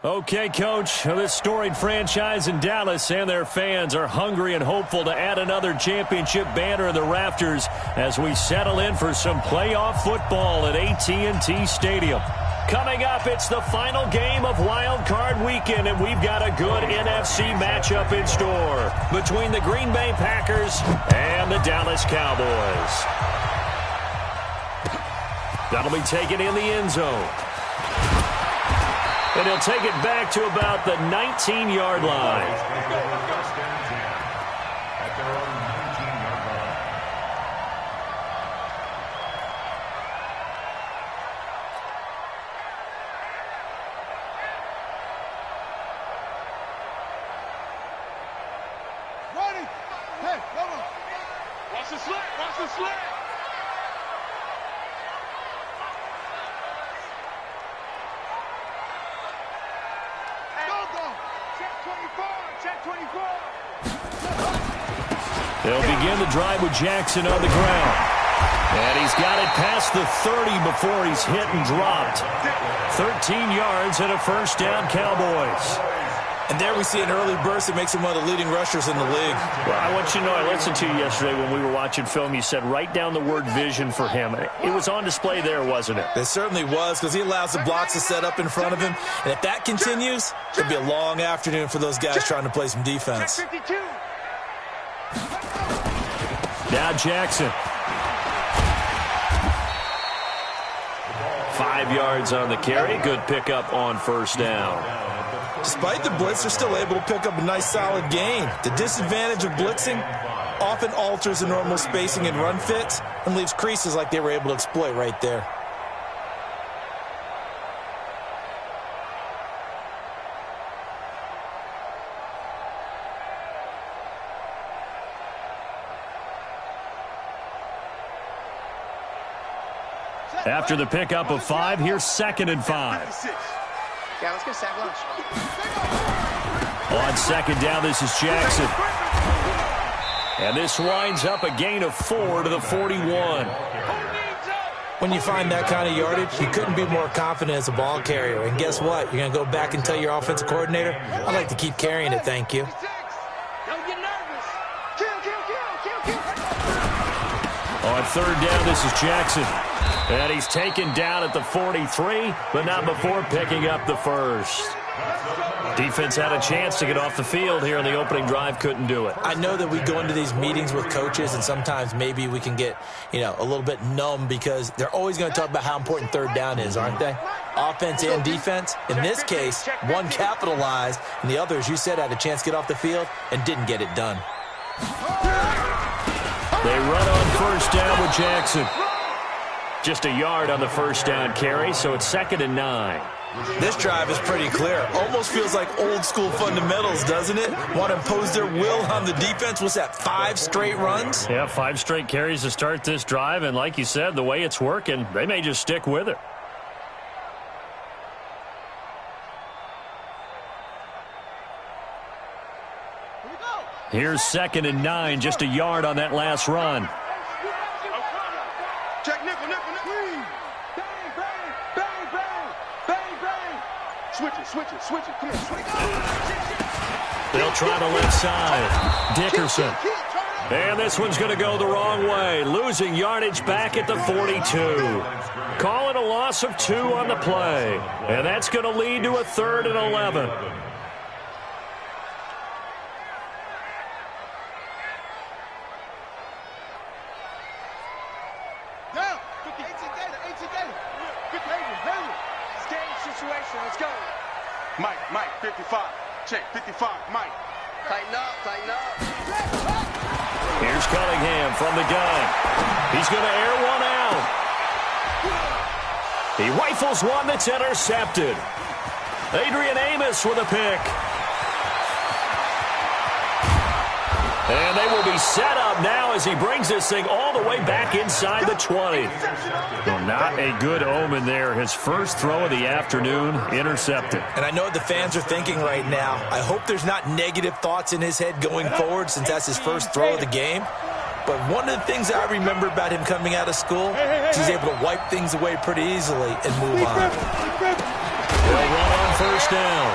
Okay, Coach, this storied franchise in Dallas and their fans are hungry and hopeful to add another championship banner in the rafters as we settle in for some playoff football at AT&T Stadium. Coming up, it's the final game of Wildcard Weekend, and we've got a good NFC matchup in store between the Green Bay Packers and the Dallas Cowboys. That'll be taken in the end zone. And he'll take it back to about the 19-yard line. Ready? Hey, come on. Watch the slant. Watch the slant. They'll begin the drive with Jackson on the ground. And he's got it past the 30 before he's hit and dropped. 13 yards and a first down, Cowboys. And there we see an early burst that makes him one of the leading rushers in the league. Well, I want you to know, I listened to you yesterday when we were watching film. You said write down the word vision for him. It was on display there, wasn't it? It certainly was, because he allows the blocks to set up in front of him. And if that continues, it'll be a long afternoon for those guys trying to play some defense. Now Jackson. 5 yards on the carry. Good pickup on first down. Despite the blitz, they're still able to pick up a nice solid gain. The disadvantage of blitzing often alters the normal spacing and run fits and leaves creases like they were able to exploit right there. After the pickup of 5, here's 2nd and 5. Yeah, let's get sack lunch. On second down, this is Jackson. And this winds up a gain of 4 to the 41. When you find that kind of yardage, you couldn't be more confident as a ball carrier. And guess what? You're going to go back and tell your offensive coordinator, I'd like to keep carrying it, thank you. Don't get nervous. Kill. On third down, this is Jackson. And he's taken down at the 43, but not before picking up the first. Defense had a chance to get off the field here in the opening drive, couldn't do it. I know that we go into these meetings with coaches, and sometimes maybe we can get, a little bit numb because they're always going to talk about how important third down is, aren't they? Offense and defense. In this case, one capitalized, and the other, as you said, had a chance to get off the field and didn't get it done. They run on first down with Jackson. Just a yard on the first down carry, so it's 2nd and 9. This drive is pretty clear. Almost feels like old school fundamentals, doesn't it? Want to impose their will on the defense. What's that, 5 straight runs? Yeah, 5 straight carries to start this drive, and like you said, the way it's working, they may just stick with it. Here's 2nd and 9, just a yard on that last run. Check nickel. Switch it. Come here, switch it. They'll try the left side. Dickerson. And this one's going to go the wrong way. Losing yardage back at the 42. Calling a loss of 2 on the play. And that's going to lead to a 3rd and 11. Down. 18 data. Good behavior. Game situation. Let's go. Mike, 55. Check, 55, Mike. Tighten up. Here's Cunningham from the gun. He's going to air one out. He rifles one that's intercepted. Adrian Amos with a pick. And they will be set up now as he brings this thing all the way back inside the 20. Well, not a good omen there. His first throw of the afternoon, intercepted. And I know what the fans are thinking right now. I hope there's not negative thoughts in his head going forward since that's his first throw of the game. But one of the things I remember about him coming out of school is he's able to wipe things away pretty easily and move on. They'll run on first down.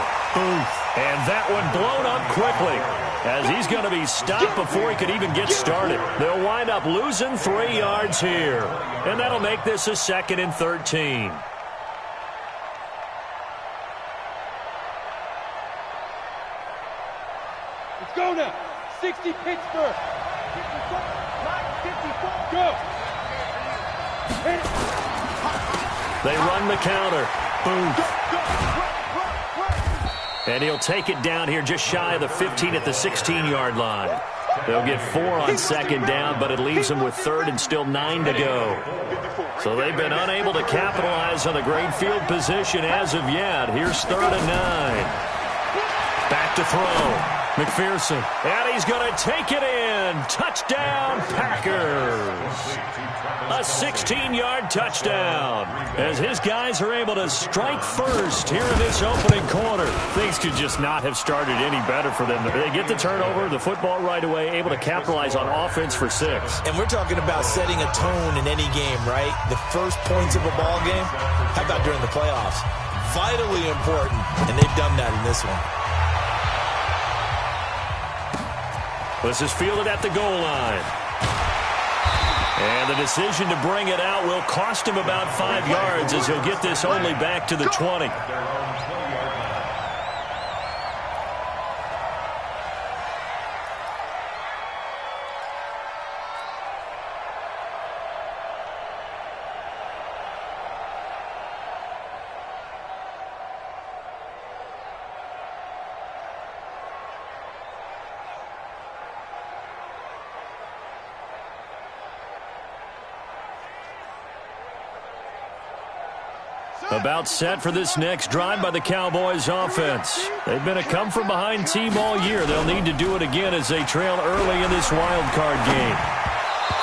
And that one blown up quickly, as he's going to be stopped before he could even get started. They'll wind up losing 3 yards here, and that'll make this a 2nd and 13. Let's go now. 60 Pittsburgh. 54. Go. They run the counter. And he'll take it down here just shy of the 15 at the 16-yard line. They'll get 4 on 2nd down, but it leaves them with 3rd and still 9 to go. So they've been unable to capitalize on a great field position as of yet. Here's 3rd and 9. Back to throw. McPherson. And he's going to take it in. Touchdown, Packers. A 16-yard touchdown, as his guys are able to strike first here in this opening quarter. Things could just not have started any better for them. They get the turnover, the football right away, able to capitalize on offense for 6. And we're talking about setting a tone in any game, right? The first points of a ball game. How about during the playoffs? Vitally important, and they've done that in this one. This is fielded at the goal line. And the decision to bring it out will cost him about 5 yards, as he'll get this only back to the 20. About set for this next drive by the Cowboys offense. They've been a come-from-behind team all year. They'll need to do it again as they trail early in this wild card game.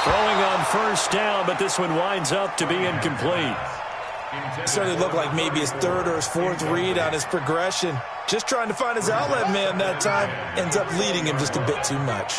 Throwing on first down, but this one winds up to be incomplete. Certainly looked like maybe his 3rd or his 4th read on his progression. Just trying to find his outlet man that time. Ends up leading him just a bit too much.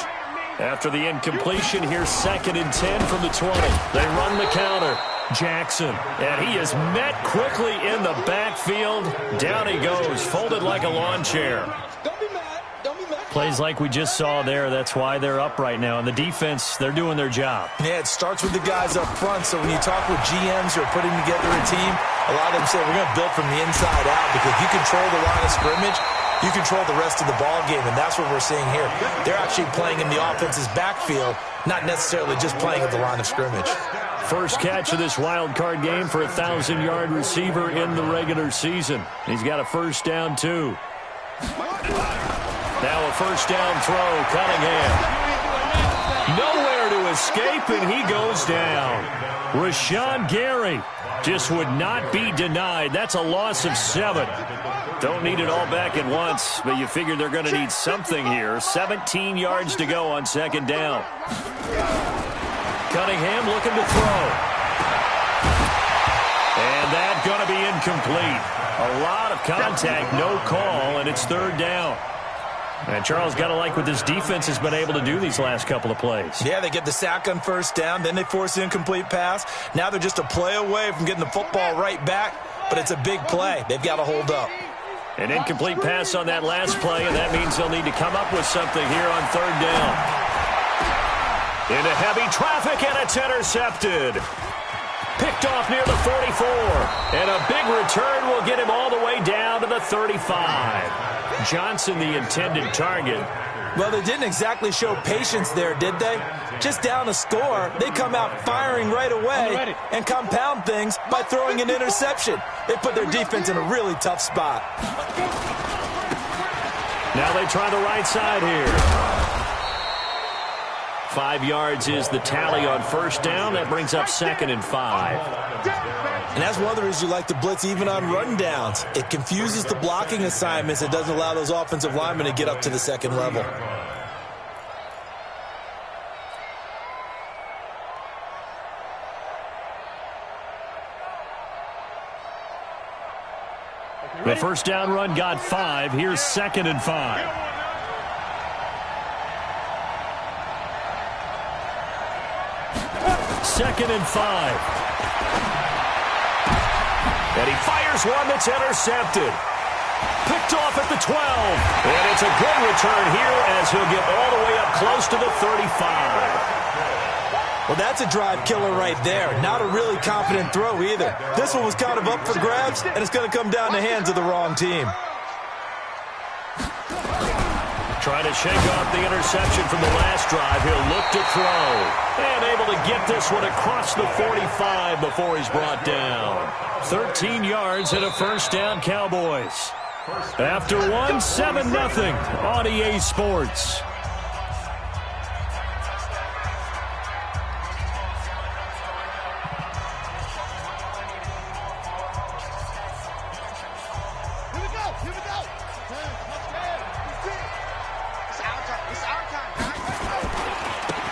After the incompletion, here's 2nd and 10 from the 20. They run the counter. Jackson, and he is met quickly in the backfield. Down he goes, folded like a lawn chair. Don't be mad. Don't be mad. Plays like we just saw there. That's why they're up right now. And the defense, they're doing their job. Yeah, it starts with the guys up front. So when you talk with GMs who are putting together a team, a lot of them say we're going to build from the inside out, because you control the line of scrimmage, you control the rest of the ball game, and that's what we're seeing here. They're actually playing in the offense's backfield, not necessarily just playing at the line of scrimmage. First catch of this wild card game for a 1,000-yard receiver in the regular season. He's got a first down, too. Now a first down throw, Cunningham. Nowhere to escape, and he goes down. Rashawn Gary just would not be denied. That's a loss of 7. Don't need it all back at once, but you figure they're going to need something here. 17 yards to go on 2nd down. Cunningham looking to throw. And that's going to be incomplete. A lot of contact, no call, and it's 3rd down. And Charles, got to like what this defense has been able to do these last couple of plays. Yeah, they get the sack on first down, then they force the incomplete pass. Now they're just a play away from getting the football right back, but it's a big play. They've got to hold up. An incomplete pass on that last play, and that means they'll need to come up with something here on 3rd down. Into heavy traffic, and it's intercepted. Picked off near the 44. And a big return will get him all the way down to the 35. Johnson, the intended target. Well, they didn't exactly show patience there, did they? Just down a score, they come out firing right away and compound things by throwing an interception. They put their defense in a really tough spot. Now they try the right side here. 5 yards is the tally on first down. That brings up 2nd and 5. And that's one of the reasons you like to blitz even on rundowns. It confuses the blocking assignments. It doesn't allow those offensive linemen to get up to the 2nd level. The first down run got 5. Here's 2nd and 5. Second and 5. And he fires one that's intercepted. Picked off at the 12. And it's a good return here as he'll get all the way up close to the 35. Well, that's a drive killer right there. Not a really confident throw either. This one was kind of up for grabs, and it's going to come down the hands of the wrong team. Trying to shake off the interception from the last drive. He'll look to throw. And able to get this one across the 45 before he's brought down. 13 yards and a first down, Cowboys. After one, 7-0 on EA Sports.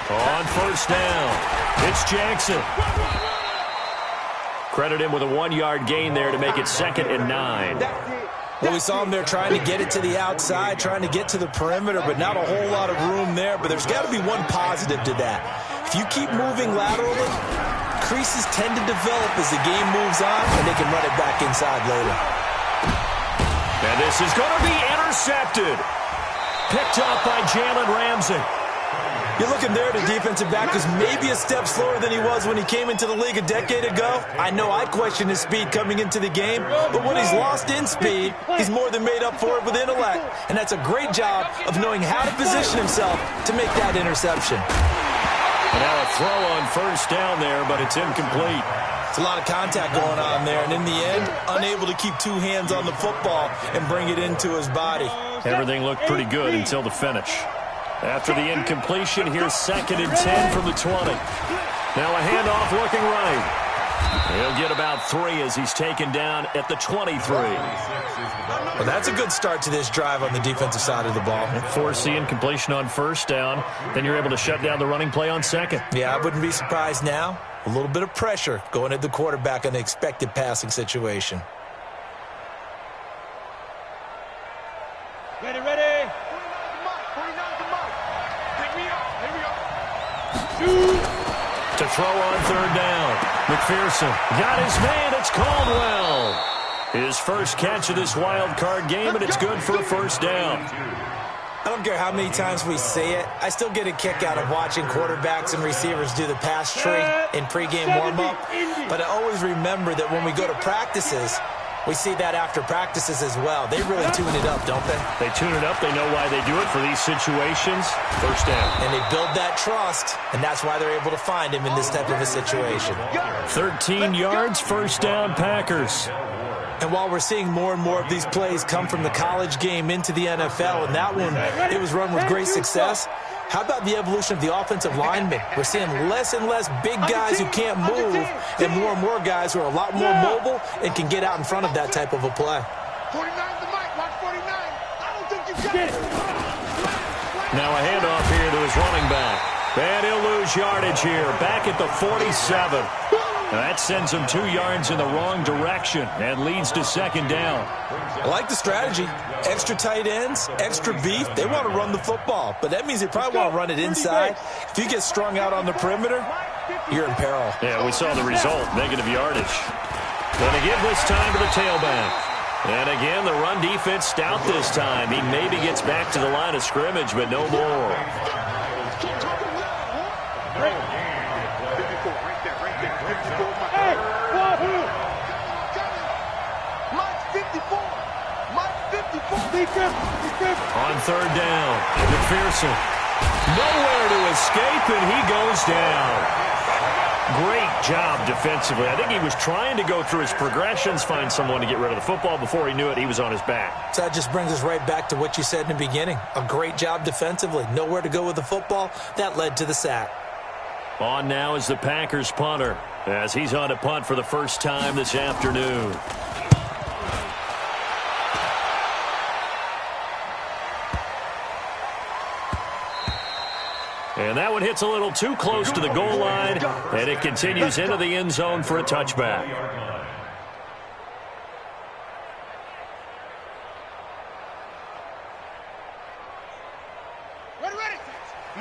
On first down, it's Jackson. Credit him with a 1-yard gain there to make it 2nd and 9. Well, we saw him there trying to get it to the outside, trying to get to the perimeter, but not a whole lot of room there. But there's got to be one positive to that. If you keep moving laterally, creases tend to develop as the game moves on, and they can run it back inside later. And this is going to be intercepted. Picked up by Jalen Ramsey. You're looking there, the defensive back was maybe a step slower than he was when he came into the league a decade ago. I know I questioned his speed coming into the game, but when he's lost in speed, he's more than made up for it with intellect. And that's a great job of knowing how to position himself to make that interception. And now a throw on first down there, but it's incomplete. It's a lot of contact going on there, and in the end, unable to keep two hands on the football and bring it into his body. Everything looked pretty good until the finish. After the incompletion, here's 2nd and 10 from the 20. Now a handoff looking right. He'll get about 3 as he's taken down at the 23. Well, that's a good start to this drive on the defensive side of the ball. Force the incompletion on first down. Then you're able to shut down the running play on 2nd. Yeah, I wouldn't be surprised now. A little bit of pressure going at the quarterback in the expected passing situation. Ready. To throw on 3rd down. McPherson got his man. It's Caldwell. His first catch of this wild card game, and it's good for a first down. I don't care how many times we say it. I still get a kick out of watching quarterbacks and receivers do the pass tree in pregame warm-up. But I always remember that when we go to practices, we see that after practices as well. They really tune it up, don't they? They tune it up. They know why they do it for these situations. First down. And they build that trust, and that's why they're able to find him in this type of a situation. 13 yards, first down, Packers. And while we're seeing more and more of these plays come from the college game into the NFL, and that one, it was run with great success, how about the evolution of the offensive linemen? We're seeing less and less big guys who can't move and more guys who are a lot more mobile and can get out in front of that type of a play. 49 the mic, watch 49. I don't think you got it. Now a handoff here to his running back. And he'll lose yardage here, back at the 47. That sends him 2 yards in the wrong direction and leads to 2nd down. I like the strategy. Extra tight ends, extra beef. They want to run the football, but that means they probably want to run it inside. If you get strung out on the perimeter, you're in peril. Yeah, we saw the result, negative yardage. Going to give this time to the tailback. And again, the run defense stout this time. He maybe gets back to the line of scrimmage, but no more. On 3rd down, McPherson. Nowhere to escape, and he goes down. Great job defensively. I think he was trying to go through his progressions, find someone to get rid of the football. Before he knew it, he was on his back. So that just brings us right back to what you said in the beginning. A great job defensively. Nowhere to go with the football. That led to the sack. On now is the Packers punter, as he's on to punt for the first time this afternoon. And that one hits a little too close to the goal line, and it continues into the end zone for a touchback.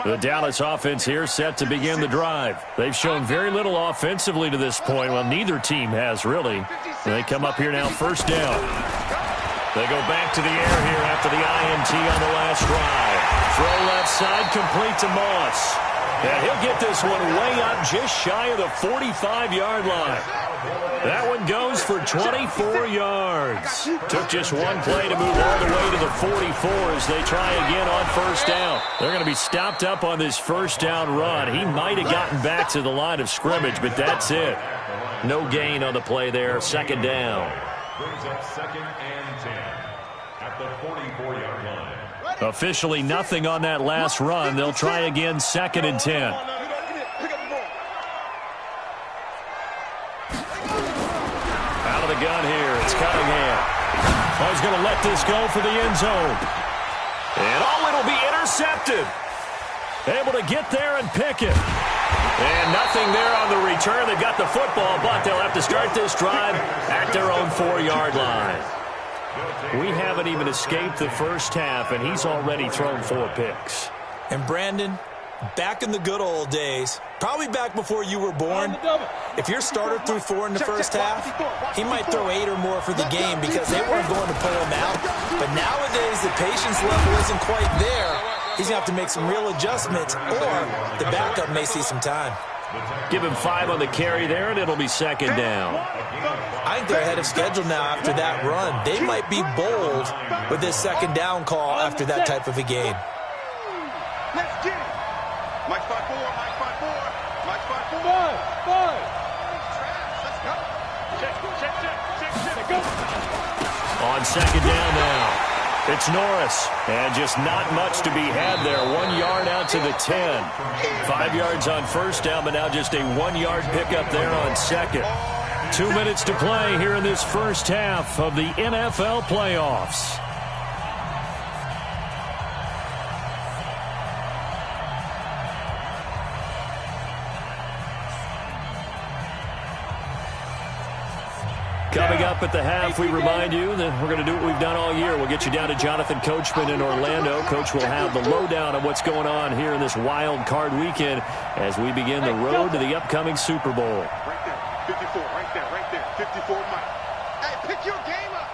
The Dallas offense here set to begin the drive. They've shown very little offensively to this point. Well, neither team has really. They come up here now, first down. They go back to the air here after the INT on the last drive. Throw left side, complete to Moss. And he'll get this one way up just shy of the 45-yard line. That one goes for 24 yards. Took just one play to move all the way to the 44 as they try again on first down. They're going to be stopped up on this first down run. He might have gotten back to the line of scrimmage, but that's it. No gain on the play there. Second down. Brings up 2nd and 10 at the 44-yard line. Officially nothing on that last run. They'll try again 2nd and 10. Out of the gun here. It's Cunningham. Oh, he's going to let this go for the end zone. And it'll be intercepted. Able to get there and pick it. And nothing there on the return. They've got the football, but they'll have to start this drive at their own 4-yard line. We haven't even escaped the first half, and he's already thrown 4 picks. And Brandon, back in the good old days, probably back before you were born, if your starter threw 4 in the first half, he might throw 8 or more for the game because they weren't going to pull him out. But nowadays, the patience level isn't quite there. He's going to have to make some real adjustments, or the backup may see some time. Give him 5 on the carry there, and it'll be 2nd down. I think they're ahead of schedule now after that run. They might be bold with this 2nd down call after that type of a game. Let's get it. Mike 5-4, Mike 5-4, Mike 5-4. 5. Let's go. Check. Go. On 2nd down now. It's Norris, and just not much to be had there. 1 yard out to the 10. 5 yards on first down, but now just a 1-yard pickup there on 2nd. 2 minutes to play here in this first half of the NFL playoffs. Coming up at the half, we remind you that we're going to do what we've done all year. We'll get you down to Jonathan Coachman in Orlando. Coach will have the lowdown on what's going on here in this wild card weekend as we begin the road to the upcoming Super Bowl. Right there, 54, right there, 54, Mike. Hey, pick your game up.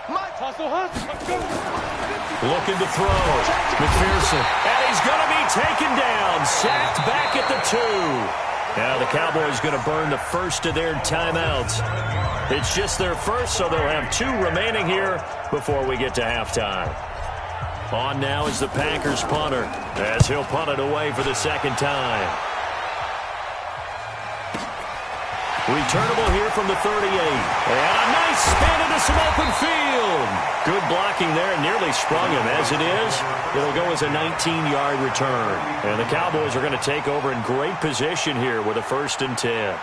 Mike. Hustle. Let's go. Looking to throw. McPherson. And he's going to be taken down. Sacked back at the 2. Now the Cowboys going to burn the first of their timeouts. It's just their first, so they'll have 2 remaining here before we get to halftime. On now is the Packers punter as he'll punt it away for the 2nd time. Returnable here from the 38. And a nice spin into some open field. Good blocking there. Nearly sprung him. As it is, it'll go as a 19-yard return. And the Cowboys are going to take over in great position here with a 1st and 10.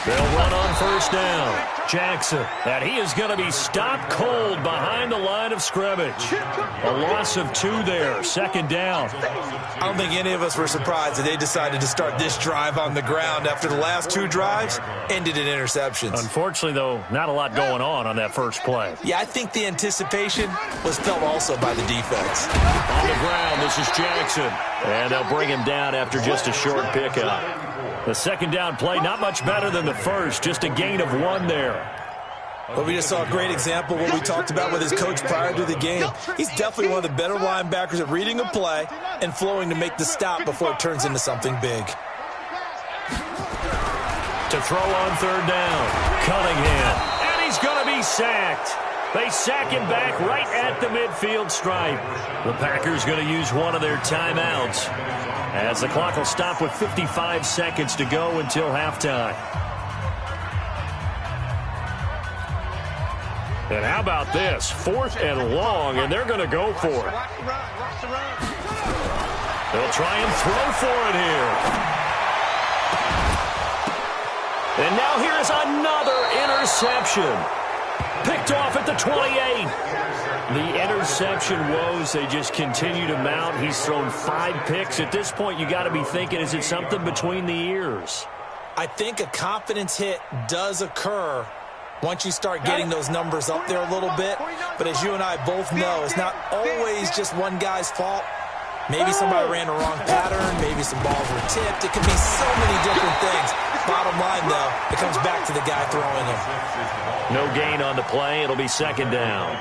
They'll run on first down. Jackson, and he is going to be stopped cold behind the line of scrimmage. A loss of 2 there, 2nd down. I don't think any of us were surprised that they decided to start this drive on the ground after the last 2 drives ended in interceptions. Unfortunately, though, not a lot going on that first play. Yeah, I think the anticipation was felt also by the defense. On the ground, this is Jackson. And they'll bring him down after just a short pickup. The 2nd down play, not much better than the first, just a gain of 1 there. Well, we just saw a great example of what we talked about with his coach prior to the game. He's definitely one of the better linebackers at reading a play and flowing to make the stop before it turns into something big. To throw on 3rd down, Cunningham, and he's going to be sacked. They sack him back right at the midfield stripe. The Packers going to use one of their timeouts as the clock will stop with 55 seconds to go until halftime. And how about this? 4th and long, and they're going to go for it. They'll try and throw for it here. And now here's another interception. Picked off at the 28. The interception woes, they just continue to mount. He's thrown 5 picks. At this point, you got to be thinking, is it something between the ears? I think a confidence hit does occur once you start getting those numbers up there a little bit. But as you and I both know, it's not always just one guy's fault. Maybe somebody ran a wrong pattern. Maybe some balls were tipped. It could be so many different things. Bottom line, though, it comes back to the guy throwing them. No gain on the play. It'll be second down.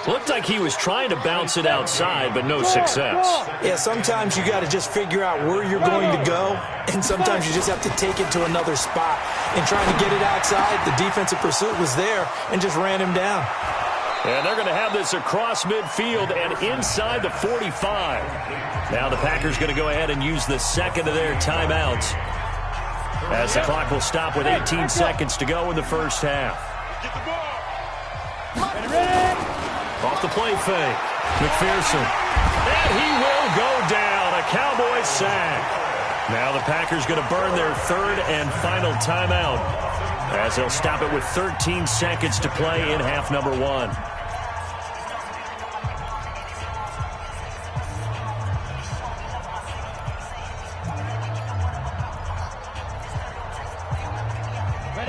Looked like he was trying to bounce it outside, but no success. Yeah, sometimes you got to just figure out where you're going to go, and sometimes you just have to take it to another spot. And trying to get it outside, the defensive pursuit was there and just ran him down. And they're going to have this across midfield and inside the 45. Now the Packers going to go ahead and use the second of their timeouts, as the clock will stop with 18 seconds to go in the first half. Off the play fake, McPherson. And he will go down. A Cowboys sack. Now the Packers going to burn their third and final timeout, as they'll stop it with 13 seconds to play in half number 1.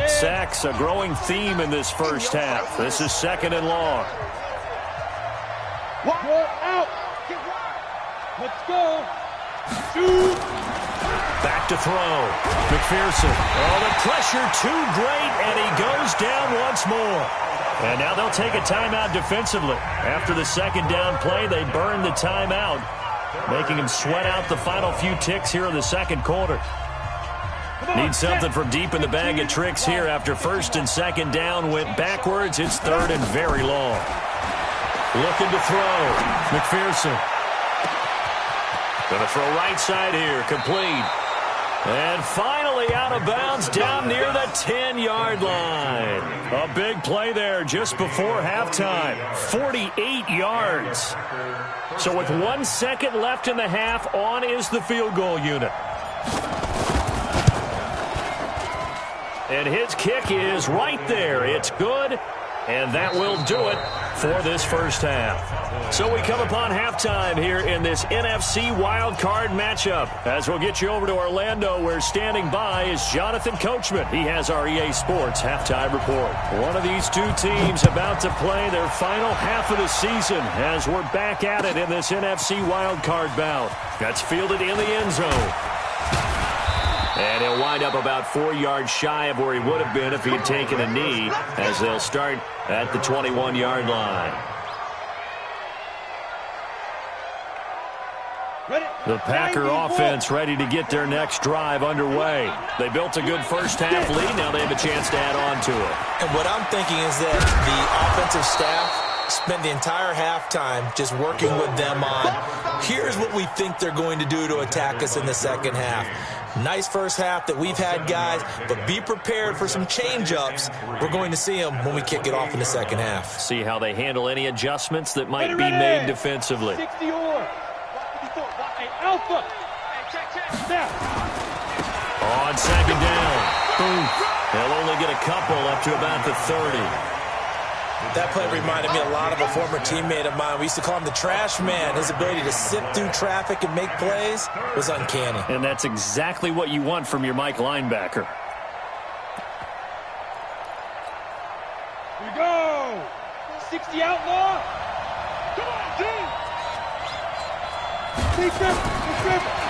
Sacks, a growing theme in this first half. This is second and long. Go out. Let's go. Shoot. Back to throw. McPherson. Oh, the pressure too great, and he goes down once more. And now they'll take a timeout defensively. After the second down play, they burn the timeout, making him sweat out the final few ticks here in the second quarter. Need something from deep in the bag of tricks here after first and second down went backwards. It's third and very long. Looking to throw. McPherson. Going to throw right side here. Complete. And finally out of bounds down near the 10-yard line. A big play there just before halftime. 48 yards. So with 1 second left in the half, on is the field goal unit. And his kick is right there. It's good, and that will do it for this first half. So we come upon halftime here in this NFC Wildcard matchup, as we'll get you over to Orlando, where standing by is Jonathan Coachman. He has our EA Sports halftime report. One of these two teams about to play their final half of the season, as we're back at it in this NFC Wildcard bout. That's fielded in the end zone. And he'll wind up about 4 yards shy of where he would have been if he had taken a knee, as they'll start at the 21-yard line. The Packer offense ready to get their next drive underway. They built a good first half lead. Now they have a chance to add on to it. And what I'm thinking is that the offensive staff spent the entire halftime just working with them on, here's what we think they're going to do to attack us in the second half. Nice first half that we've had, guys, but be prepared for some change-ups. We're going to see them when we kick it off in the second half. See how they handle any adjustments that might be made defensively. 60 or Alpha. On second down. Boom. They'll only get a couple up to about the 30. That play reminded me a lot of a former teammate of mine. We used to call him the trash man. His ability to sift through traffic and make plays was uncanny. And that's exactly what you want from your Mike linebacker. Here we go. 60 outlaw. Come on, team.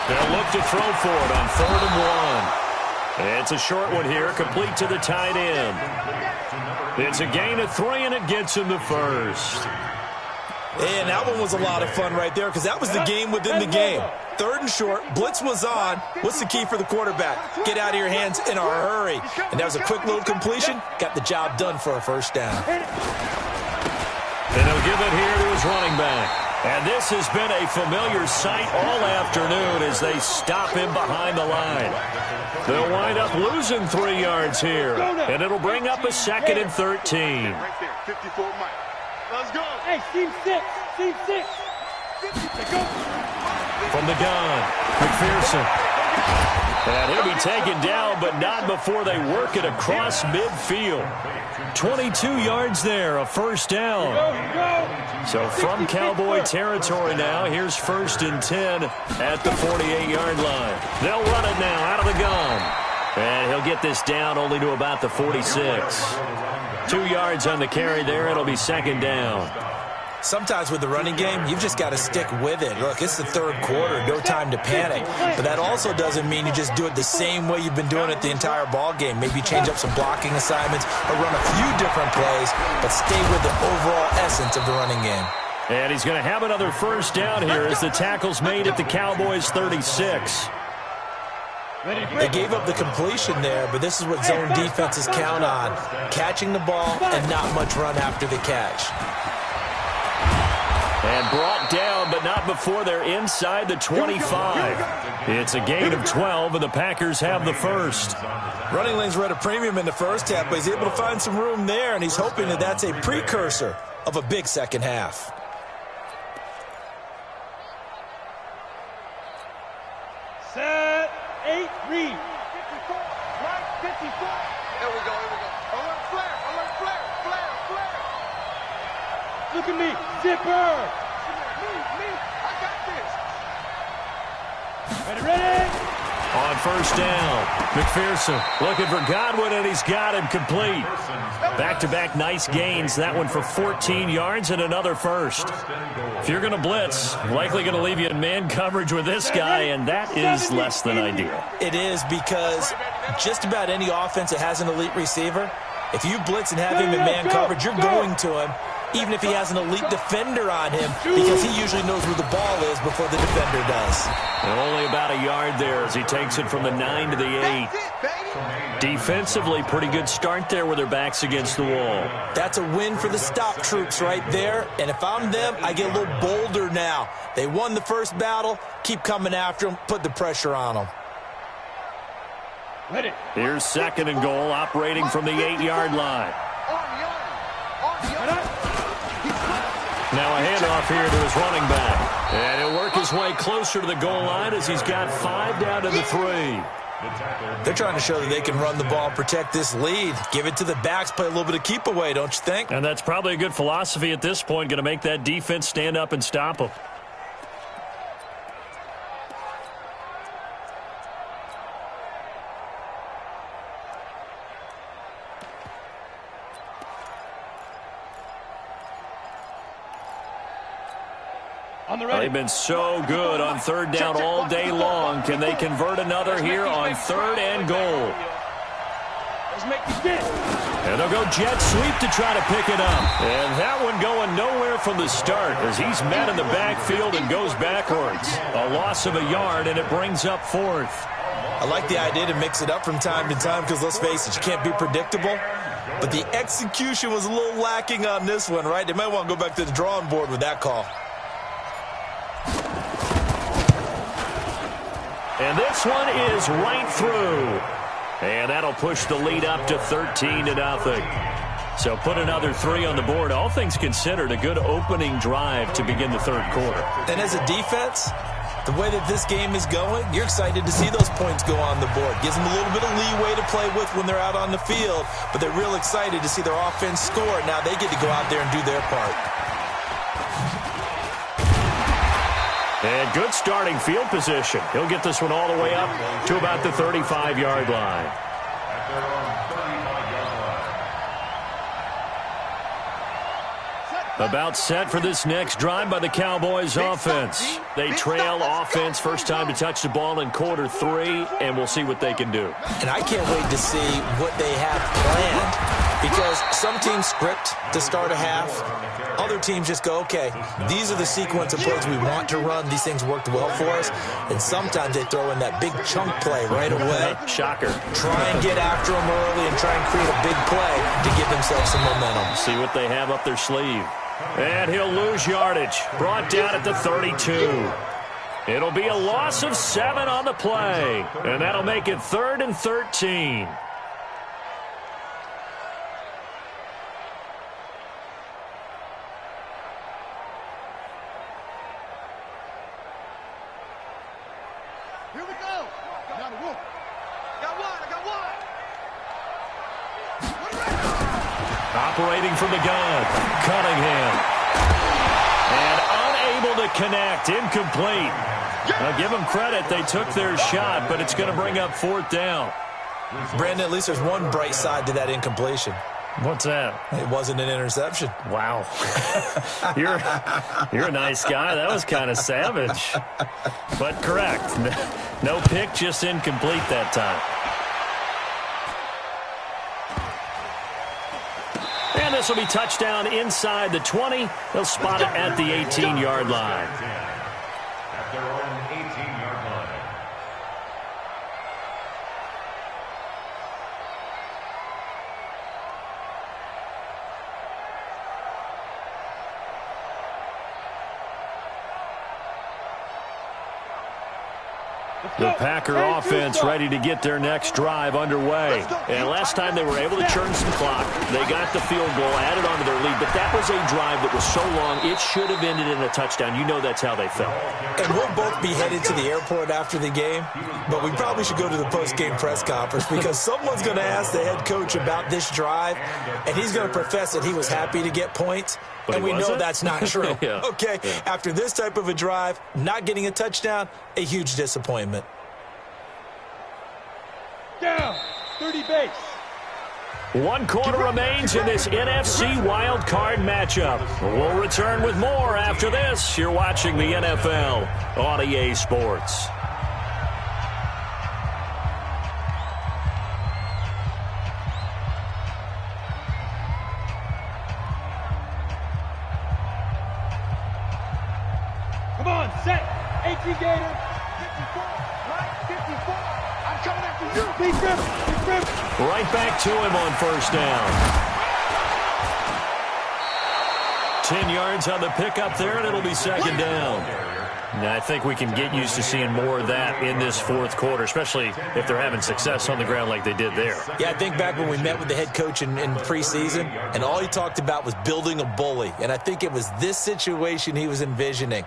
They'll look to throw for it on 3rd and 1. It's a short one here, complete to the tight end. It's a gain of 3, and it gets him the first. And that one was a lot of fun right there, because that was the game within the game. 3rd and short, blitz was on. What's the key for the quarterback? Get out of your hands in a hurry. And that was a quick load completion. Got the job done for a first down. And he'll give it here to his running back. And this has been a familiar sight all afternoon as they stop him behind the line. They'll wind up losing 3 yards here, and it'll bring up a 2nd and 13. Right there, 54 Mike. Let's go. Hey, team 6. Team 6. From the gun, McPherson. And he'll be taken down, but not before they work it across midfield. 22 yards there, a first down. So from Cowboy territory now, here's 1st and 10 at the 48-yard line. They'll run it now out of the gun. And he'll get this down only to about the 46. 2 yards on the carry there. It'll be 2nd down. Sometimes with the running game, you've just got to stick with it. Look, it's the third quarter, no time to panic. But that also doesn't mean you just do it the same way you've been doing it the entire ball game. Maybe change up some blocking assignments or run a few different plays, but stay with the overall essence of the running game. And he's going to have another first down here as the tackle's made at the Cowboys 36. They gave up the completion there, but this is what zone defenses count on. Catching the ball and not much run after the catch. And brought down, but not before they're inside the 25. It's a gain of 12, and the Packers have the first. Running lanes were at a premium in the first half, but he's able to find some room there, and he's hoping that that's a precursor of a big second half. Set, 8, read. 54, right, 54. Here we go. Alert flare, flare. Look at me, zipper. Me, I got this. Ready. On first down, McPherson looking for Godwin, and he's got him complete. Back-to-back nice gains, that one for 14 yards and another first. If you're going to blitz, likely going to leave you in man coverage with this guy, and that is less than ideal. It is, because just about any offense that has an elite receiver, if you blitz and have him in man coverage, you're going to him, even if he has an elite defender on him, because he usually knows where the ball is before the defender does. And only about a yard there as he takes it from the 9 to the 8. Defensively, pretty good start there with their backs against the wall. That's a win for the stop troops right there, and if I'm them, I get a little bolder now. They won the first battle, keep coming after them, put the pressure on them. Here's second and goal, operating from the 8-yard line. Now a handoff here to his running back. And he'll work his way closer to the goal line as he's got 5 down to the 3. They're trying to show that they can run the ball and protect this lead. Give it to the backs, play a little bit of keep away, don't you think? And that's probably a good philosophy at this point, going to make that defense stand up and stop them. They've been so good on third down all day long. Can they convert another here on third and goal? And they'll go jet sweep to try to pick it up. And that one going nowhere from the start as he's met in the backfield and goes backwards. A loss of a yard, and it brings up fourth. I like the idea to mix it up from time to time because, let's face it, you can't be predictable. But the execution was a little lacking on this one, right? They might want to go back to the drawing board with that call. And this one is right through. And that'll push the lead up to 13-0. So put another 3 on the board. All things considered, a good opening drive to begin the third quarter. And as a defense, the way that this game is going, you're excited to see those points go on the board. Gives them a little bit of leeway to play with when they're out on the field, but they're real excited to see their offense score. Now they get to go out there and do their part. And good starting field position. He'll get this one all the way up to about the 35-yard line. About set for this next drive by the Cowboys offense. They trail offense first time to touch the ball in quarter 3, and we'll see what they can do. And I can't wait to see what they have planned, because some teams script to start a half. Other teams just go, okay, these are the sequence of plays we want to run. These things worked well for us. And sometimes they throw in that big chunk play right away. Shocker. Try and get after them early and try and create a big play to give themselves some momentum. See what they have up their sleeve. And he'll lose yardage. Brought down at the 32. It'll be a loss of 7 on the play. And that'll make it 3rd and 13. Here we go. Got one. I got one. Operating from the gun, Cunningham. And unable to connect, incomplete. Now give them credit, they took their shot, but it's going to bring up 4th down. Brandon, at least there's one bright side to that incompletion. What's that? It wasn't an interception. Wow. You're a nice guy. That was kind of savage. But correct. No pick, just incomplete that time. And this will be touchdown inside the 20. They'll spot it at the 18-yard line. At their own 18-yard line. The Packer offense ready to get their next drive underway. And last time they were able to churn some clock. They got the field goal, added on to their lead, but that was a drive that was so long it should have ended in a touchdown. You know that's how they felt. And we'll both be headed to the airport after the game, but we probably should go to the post-game press conference because someone's going to ask the head coach about this drive, and he's going to profess that he was happy to get points. But and we know that's not true. Yeah. Okay, yeah. After this type of a drive, not getting a touchdown, a huge disappointment. Down, 30 base. 1 quarter remains in this NFC Wildcard matchup. We'll return with more after this. You're watching the NFL on EA Sports. Come on, set. 18 Gator. 54, right, 54. I'm coming after you. Big rip. Right back to him on first down. 10 yards on the pickup there, and it'll be second down. Now, I think we can get used to seeing more of that in this fourth quarter, especially if they're having success on the ground like they did there. Yeah, I think back when we met with the head coach in preseason, and all he talked about was building a bully. And I think it was this situation he was envisioning.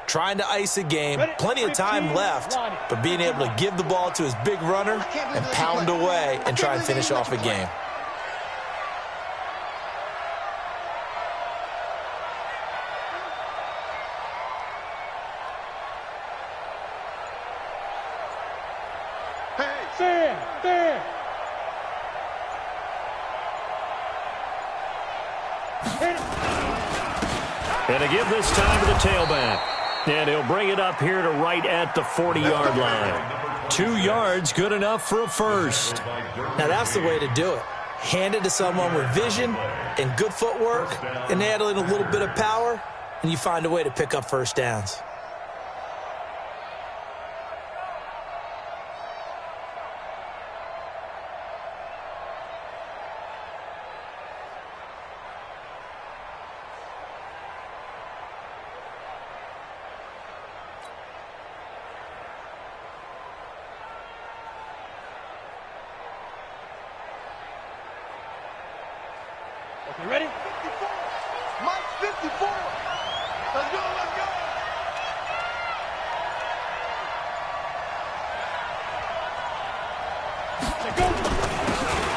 Trying to ice a game, plenty of time left, but being able to give the ball to his big runner and pound away and try and finish off a game. There. And to give this time to the tailback. And he'll bring it up here to right at the 40-yard line. 2 yards, good enough for a first. Now that's the way to do it. Hand it to someone with vision and good footwork and add in a little bit of power, and you find a way to pick up first downs. Okay, ready? 54. Mike, 54. Let's go.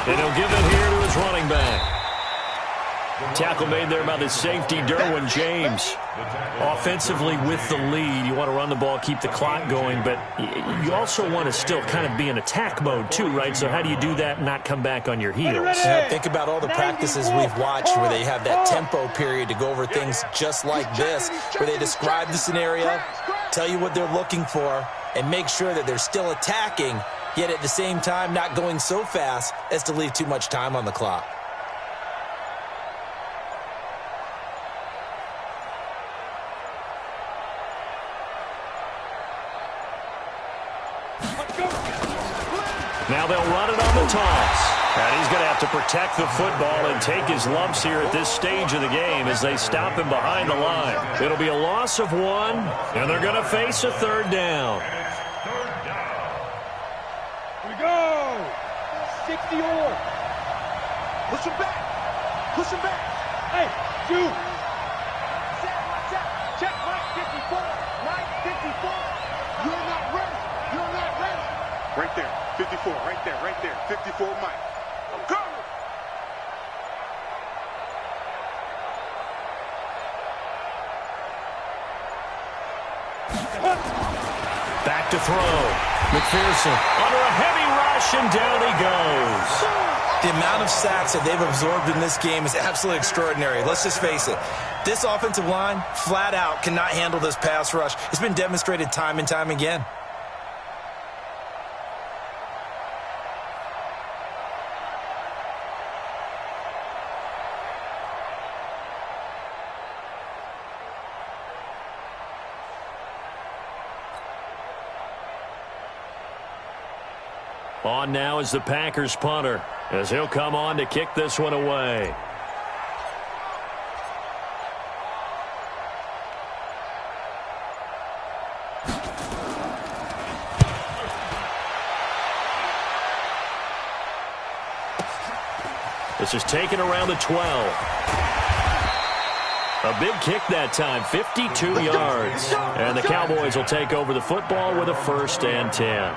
And he'll give it here to his running back. Tackle made there by the safety, Derwin James. Offensively with the lead, you want to run the ball, keep the clock going, but you also want to still kind of be in attack mode too, right? So how do you do that and not come back on your heels? Yeah, think about all the practices we've watched where they have that tempo period to go over things just like this, where they describe the scenario, tell you what they're looking for, and make sure that they're still attacking, yet at the same time not going so fast as to leave too much time on the clock. Now they'll run it on the toss. And he's going to have to protect the football and take his lumps here at this stage of the game as they stop him behind the line. It'll be a loss of 1, and they're going to face a third down. Here we go. 60 or. Push him back. Hey, shoot. Check Mike 54. Mike 54. You're not ready. Right there. 54. Right there. 54 Mike. I'm coming. Back to throw. McPherson under a heavy rush, and down he goes. The amount of sacks that they've absorbed in this game is absolutely extraordinary. Let's just face it. This offensive line, flat out, cannot handle this pass rush. It's been demonstrated time and time again. On now is the Packers punter, as he'll come on to kick this one away. This is taken around the 12. A big kick that time, 52 yards. And the Cowboys will take over the football with a 1st and 10.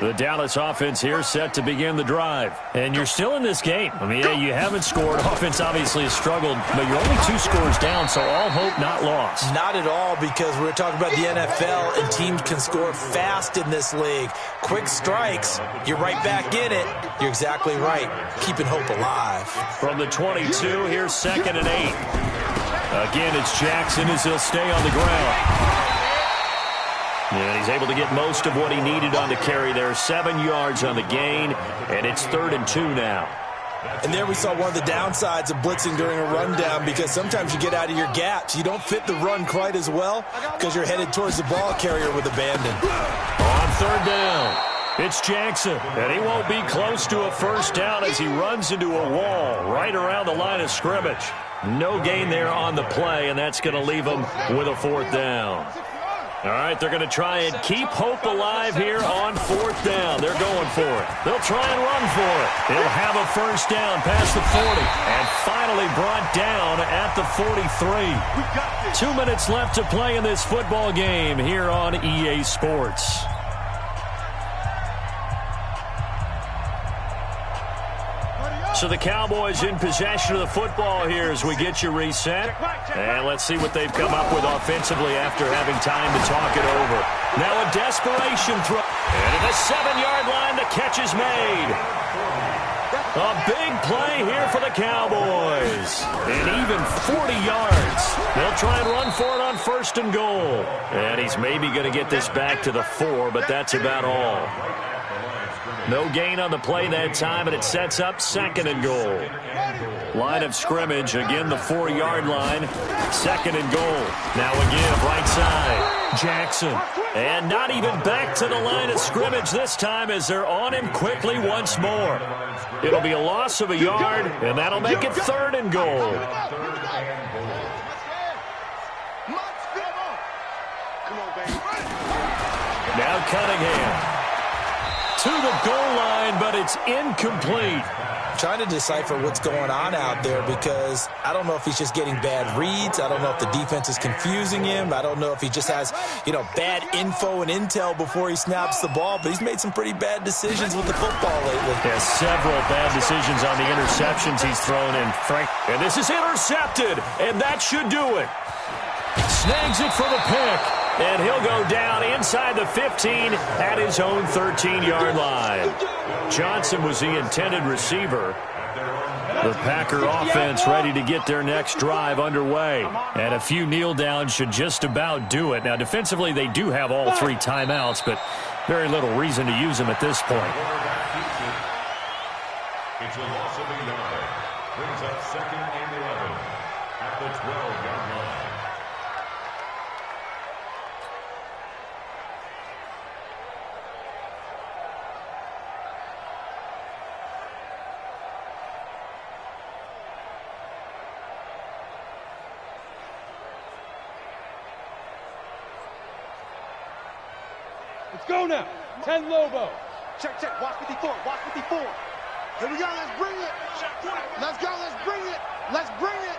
The Dallas offense here set to begin the drive. And you're still in this game. I mean, you haven't scored. Offense obviously has struggled, but you're only 2 scores down, so all hope not lost. Not at all, because we're talking about the NFL, and teams can score fast in this league. Quick strikes, you're right back in it. You're exactly right. Keeping hope alive. From the 22, here's 2nd and 8. Again, it's Jackson as he'll stay on the ground. And he's able to get most of what he needed on the carry there. 7 yards on the gain, and it's 3rd and 2 now. And there we saw one of the downsides of blitzing during a rundown, because sometimes you get out of your gaps. You don't fit the run quite as well because you're headed towards the ball carrier with abandon. On 3rd down, it's Jackson, and he won't be close to a 1st down as he runs into a wall right around the line of scrimmage. No gain there on the play, and that's going to leave him with a 4th down. All right, they're going to try and keep hope alive here on 4th down. They're going for it. They'll try and run for it. They'll have a 1st down past the 40 and finally brought down at the 43. 2 minutes left to play in this football game here on EA Sports. So the Cowboys in possession of the football here as we get you reset. And let's see what they've come up with offensively after having time to talk it over. Now a desperation throw. And at the 7-yard line, the catch is made. A big play here for the Cowboys. And even 40 yards. They'll try and run for it on 1st and goal. And he's maybe going to get this back to the 4, but that's about all. No gain on the play that time, and it sets up 2nd and goal. Line of scrimmage, again the 4-yard line. 2nd and goal. Now again, right side, Jackson. And not even back to the line of scrimmage this time as they're on him quickly once more. It'll be a loss of a yard, and that'll make it 3rd and goal. Now Cunningham. To the goal line, but it's incomplete. Trying to decipher what's going on out there, because I don't know if he's just getting bad reads. I don't know if the defense is confusing him. I don't know if he just has, bad info and intel before he snaps the ball, but he's made some pretty bad decisions with the football lately. Yeah, several bad decisions on the interceptions he's thrown in, Frank. And this is intercepted, and that should do it. Snags it for the pick. And he'll go down inside the 15 at his own 13-yard line. Johnson was the intended receiver. The Packer offense ready to get their next drive underway. And a few kneel downs should just about do it. Now, defensively, they do have all 3 timeouts, but very little reason to use them at this point. It's a loss of a yard. Brings up 2nd and 11 at the 12-yard line. Let's go now. 10 Lobo. Check, check. Watch 54. Watch 54. Here we go. Let's bring it. Let's go. Let's bring it. Let's bring it.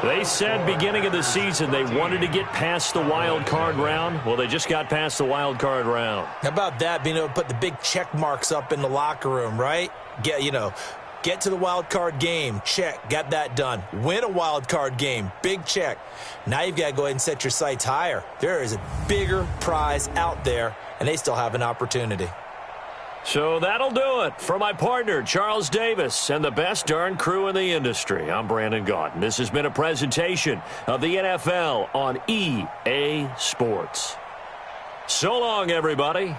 They said beginning of the season they wanted to get past the wild card round. Well, they just got past the wild card round. How about that, being able to put the big check marks up in the locker room, right? Get to the wild card game, check, got that done. Win a wild card game, big check. Now you've got to go ahead and set your sights higher. There is a bigger prize out there, and they still have an opportunity. So that'll do it. For my partner, Charles Davis, and the best darn crew in the industry, I'm Brandon Gaudin. This has been a presentation of the NFL on EA Sports. So long, everybody.